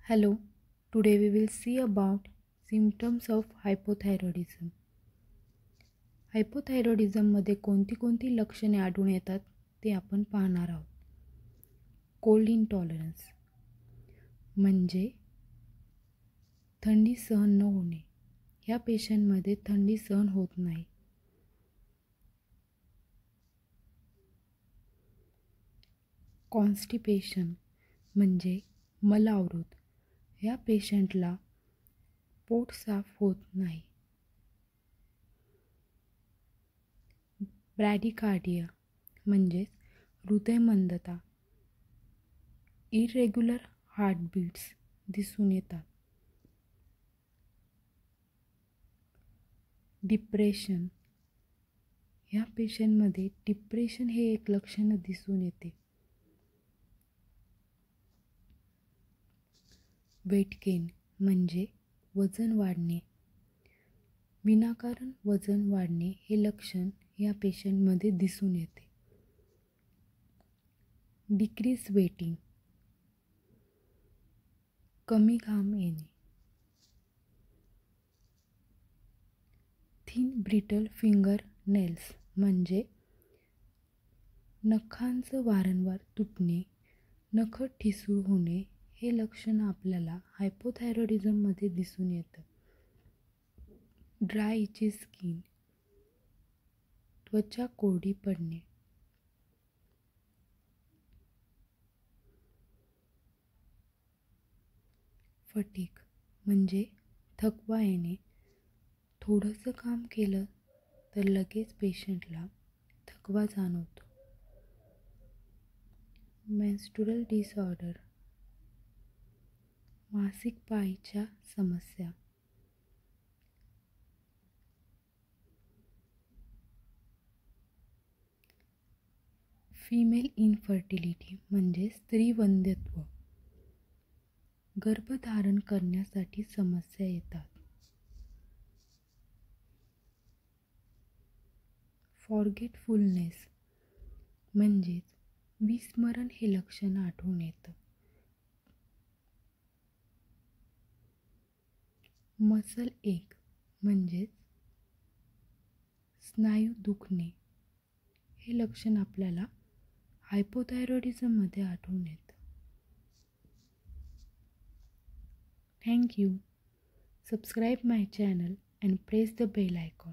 Hello, today we will see about symptoms of hypothyroidism. हायपोथायरॉइडिझममध्ये कोणती लक्षणे आढळून येतात ते आपण पाहणार आहोत. कोल्ड इंटॉलरन्स म्हणजे थंडी सहन न होणे. ह्या पेशंटमध्ये थंडी सहन होत नाही. कॉन्स्टिपेशन म्हणजे मलअवरोध. ह्या पेशंटला पोट साफ होत नाही. ब्रॅडिकार्डिया म्हणजेच हृदयमंदता, इरेग्युलर हार्टबीट्स दिसून येतात. डिप्रेशन, ह्या पेशंटमध्ये डिप्रेशन हे एक लक्षण दिसून येते. वेट गेन म्हणजे वजन वाढणे. विनाकारण वजन वाढणे हे लक्षण या पेशंटमध्ये दिसून येते. डिक्रीज वेटिंग, कमी घाम येणे. थिन ब्रिटल फिंगर नेल्स म्हणजे नखांचं वारंवार तुटणे, नख ठिसूळ होणे हे लक्षण आपल्याला हायपोथायरॉइडिझममध्ये दिसून येतं. ड्राय इची स्किन, त्वचा कोरडी पडणे. फटीग म्हणजे थकवा येणे. थोडंसं काम केलं तर लगेच पेशंटला थकवा जाणवतो. मेन्स्ट्रुअल डिसऑर्डर, मासिक पाळीच्या समस्या. फिमेल इनफर्टिलिटी म्हणजे स्त्रीवंध्यत्व. गर्भधारण करण्यासाठी समस्या येतात. फॉरगेटफुलनेस म्हणजेच विस्मरण हे लक्षण आढळून येतं. मसल एक म्हणजेच स्नायू दुखणे हे लक्षण आपल्याला हायपोथायरॉइडिझममध्ये आढळून येतं. Thank you. Subscribe my channel and press the bell icon.